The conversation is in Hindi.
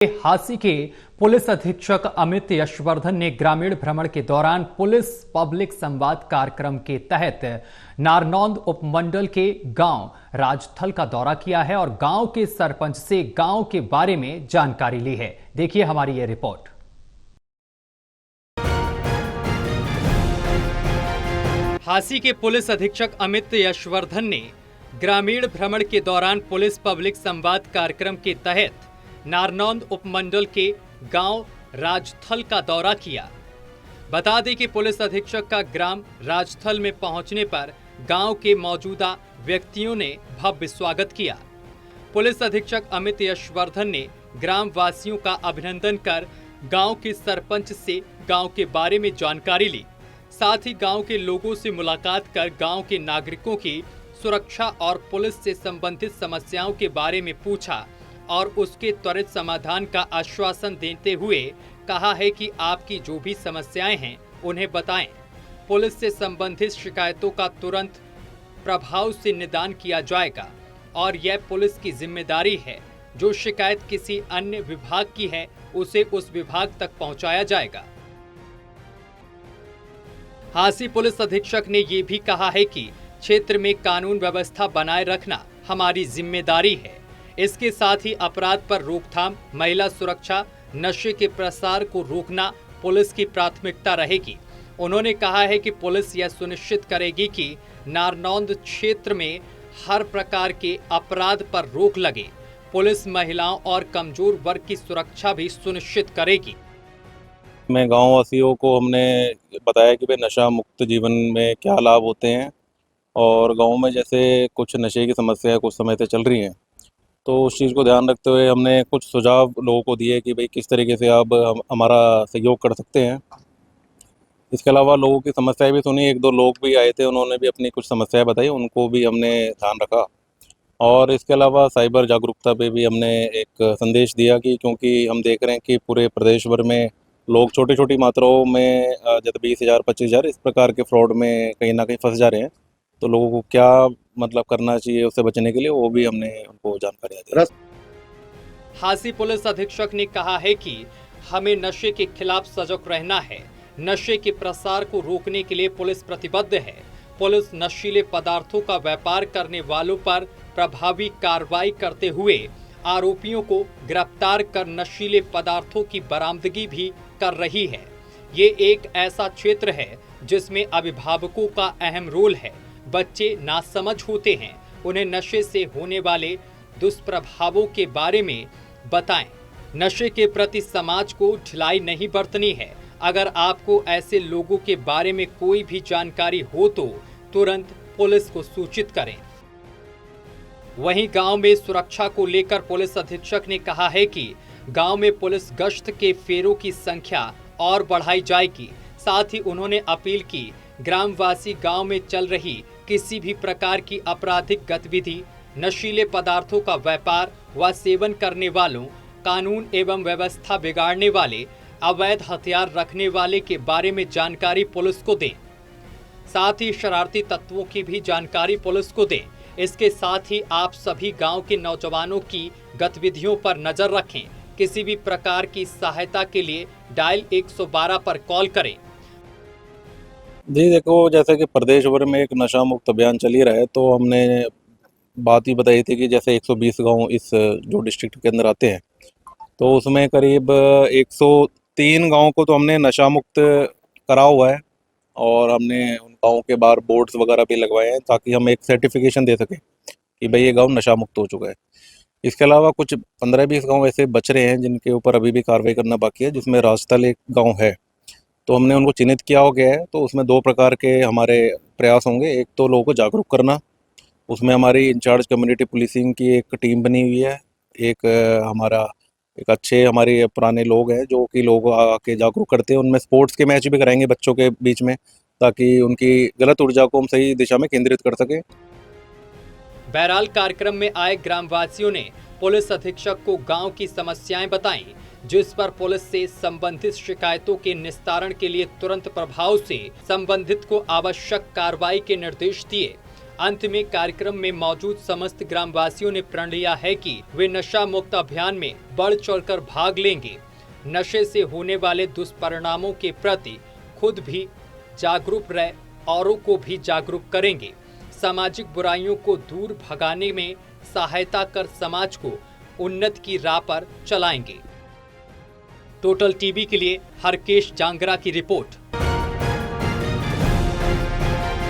हांसी के पुलिस अधीक्षक अमित यशवर्धन ने ग्रामीण भ्रमण के दौरान पुलिस पब्लिक संवाद कार्यक्रम के तहत नारनौंद उपमंडल के गांव राजथल का दौरा किया है और गांव के सरपंच से गांव के बारे में जानकारी ली है। देखिए हमारी ये रिपोर्ट। हांसी के पुलिस अधीक्षक अमित यशवर्धन ने ग्रामीण भ्रमण के दौरान पुलिस पब्लिक संवाद कार्यक्रम के तहत नारनौंद उपमंडल के गांव राजथल का दौरा किया। बता दें कि पुलिस अधीक्षक का ग्राम राजथल में पहुंचने पर गांव के मौजूदा व्यक्तियों ने भव्य स्वागत किया। पुलिस अधीक्षक अमित यशवर्धन ने ग्राम वासियों का अभिनंदन कर गांव के सरपंच से गांव के बारे में जानकारी ली। साथ ही गांव के लोगों से मुलाकात कर गांव के नागरिकों की सुरक्षा और पुलिस से संबंधित समस्याओं के बारे में पूछा और उसके त्वरित समाधान का आश्वासन देते हुए कहा है कि आपकी जो भी समस्याएं हैं उन्हें बताएं। पुलिस से संबंधित शिकायतों का तुरंत प्रभाव से निदान किया जाएगा और यह पुलिस की जिम्मेदारी है। जो शिकायत किसी अन्य विभाग की है उसे उस विभाग तक पहुंचाया जाएगा। हांसी पुलिस अधीक्षक ने ये भी कहा है कि क्षेत्र में कानून व्यवस्था बनाए रखना हमारी जिम्मेदारी है। इसके साथ ही अपराध पर रोकथाम, महिला सुरक्षा, नशे के प्रसार को रोकना पुलिस की प्राथमिकता रहेगी। उन्होंने कहा है कि पुलिस यह सुनिश्चित करेगी कि नारनौंद क्षेत्र में हर प्रकार के अपराध पर रोक लगे। पुलिस महिलाओं और कमजोर वर्ग की सुरक्षा भी सुनिश्चित करेगी। मैं गाँव वासियों को हमने बताया कि भाई नशा मुक्त जीवन में क्या लाभ होते हैं और गाँव में जैसे कुछ नशे की समस्याएं कुछ समय से चल रही हैं, तो उस चीज़ को ध्यान रखते हुए हमने कुछ सुझाव लोगों को दिए कि भाई किस तरीके से आप हमारा सहयोग कर सकते हैं। इसके अलावा लोगों की समस्याएं भी सुनी। एक दो लोग भी आए थे, उन्होंने भी अपनी कुछ समस्याएं बताई, उनको भी हमने ध्यान रखा। और इसके अलावा साइबर जागरूकता पे भी हमने एक संदेश दिया कि क्योंकि हम देख रहे हैं कि पूरे प्रदेश भर में लोग छोटी छोटी मात्राओं में जैसे 20,000 25,000 इस प्रकार के फ्रॉड में कहीं ना कहीं फंस जा रहे हैं, तो लोगों को क्या करना चाहिए उससे बचने के लिए, वो भी हमने उनको जानकारी दी। हांसी पुलिस अधीक्षक ने कहा है कि हमें नशे के खिलाफ सजग रहना है। नशे के प्रसार को रोकने के लिए पुलिस प्रतिबद्ध है। पुलिस नशीले पदार्थों का व्यापार करने वालों पर प्रभावी कार्रवाई करते हुए आरोपियों को गिरफ्तार कर नशीले पदार्थों की बरामदगी भी कर रही है। ये एक ऐसा क्षेत्र है जिसमें अभिभावकों का अहम रोल है। बच्चे नासमझ होते हैं, उन्हें नशे से होने वाले दुष्प्रभावों के बारे में बताएं। नशे के प्रति समाज को ढिलाई नहीं बरतनी है। अगर आपको ऐसे लोगों के बारे में कोई भी जानकारी हो तो तुरंत पुलिस को सूचित करें। वहीं गांव में सुरक्षा को लेकर पुलिस अधीक्षक ने कहा है कि गांव में पुलिस गश्त के फेरों की संख्या और बढ़ाई जाएगी। साथ ही उन्होंने अपील की, ग्रामवासी गांव में चल रही किसी भी प्रकार की आपराधिक गतिविधि, नशीले पदार्थों का व्यापार व सेवन करने वालों, कानून एवं व्यवस्था बिगाड़ने वाले, अवैध हथियार रखने वाले के बारे में जानकारी पुलिस को दें। साथ ही शरारती तत्वों की भी जानकारी पुलिस को दें। इसके साथ ही आप सभी गांव के नौजवानों की गतिविधियों पर नजर रखें। किसी भी प्रकार की सहायता के लिए डायल 112 पर कॉल करें। जी देखो, जैसे कि प्रदेश भर में एक नशा मुक्त अभियान चल ही रहा है, तो हमने बात ही बताई थी कि जैसे 120 गांव इस जो डिस्ट्रिक्ट के अंदर आते हैं, तो उसमें करीब 103 गांव को तो हमने नशा मुक्त करा हुआ है और हमने उन गाँव के बाहर बोर्ड्स वगैरह भी लगवाए हैं ताकि हम एक सर्टिफिकेशन दे सकें कि भाई ये गाँव नशा मुक्त हो चुका है। इसके अलावा कुछ 15-20 गाँव ऐसे बच रहे हैं जिनके ऊपर अभी भी कार्रवाई करना बाकी है, जिसमें राजस्थल एक गाँव है, तो हमने उनको चिन्हित किया हो गया है। तो उसमें 2 प्रकार के हमारे प्रयास होंगे। एक तो लोगों को जागरूक करना, उसमें हमारी इंचार्ज कम्युनिटी पुलिसिंग की एक टीम बनी हुई है। एक हमारा एक अच्छे हमारे पुराने लोग हैं जो कि लोग आके जागरूक करते हैं। उनमें स्पोर्ट्स के मैच भी कराएंगे बच्चों के बीच में, ताकि उनकी गलत ऊर्जा को हम सही दिशा में केंद्रित कर सकें। बहरहाल कार्यक्रम में आए ग्रामवासियों ने पुलिस अधीक्षक को गांव की समस्याएं बताईं, जिस पर पुलिस से संबंधित शिकायतों के निस्तारण के लिए तुरंत प्रभाव से संबंधित को आवश्यक कार्रवाई के निर्देश दिए। अंत में कार्यक्रम में मौजूद समस्त ग्रामवासियों ने प्रण लिया है कि वे नशा मुक्त अभियान में बढ़ चढ़कर भाग लेंगे। नशे से होने वाले दुष्परिणामों के प्रति खुद भी जागरूक रह औरों को भी जागरूक करेंगे। सामाजिक बुराइयों को दूर भगाने में सहायता कर समाज को उन्नति की राह पर चलाएंगे। टोटल टीवी के लिए हरकेश जांगरा की रिपोर्ट।